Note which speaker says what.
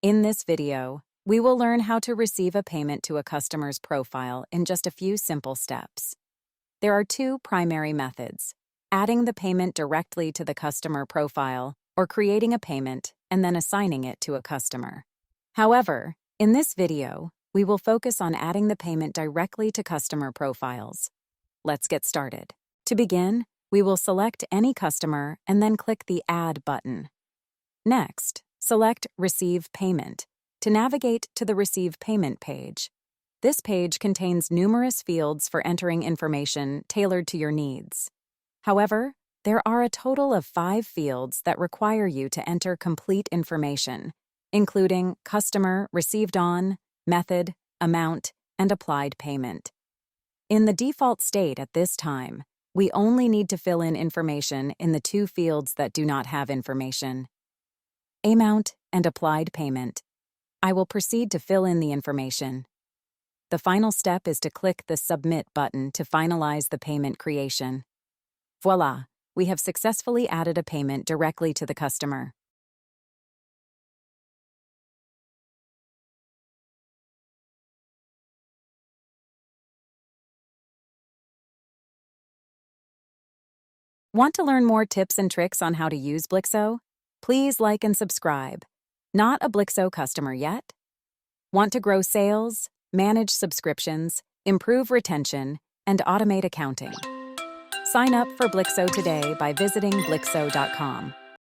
Speaker 1: In this video, we will learn how to receive a payment to a customer's profile in just a few simple steps. There are two primary methods: adding the payment directly to the customer profile or creating a payment and then assigning it to a customer. However, in this video, we will focus on adding the payment directly to customer profiles. Let's get started. To begin, we will select any customer and then click the Add button. Next, select Receive Payment to navigate to the Receive Payment page. This page contains numerous fields for entering information tailored to your needs. However, there are a total of 5 fields that require you to enter complete information, including customer, received on, method, amount, and applied payment. In the default state at this time, we only need to fill in information in the 2 fields that do not have information: amount and applied payment. I will proceed to fill in the information. The final step is to click the Submit button to finalize the payment creation. Voila! We have successfully added a payment directly to the customer. Want to learn more tips and tricks on how to use Blixo? Please like and subscribe. Not a Blixo customer yet? Want to grow sales, manage subscriptions, improve retention, and automate accounting? Sign up for Blixo today by visiting Blixo.com.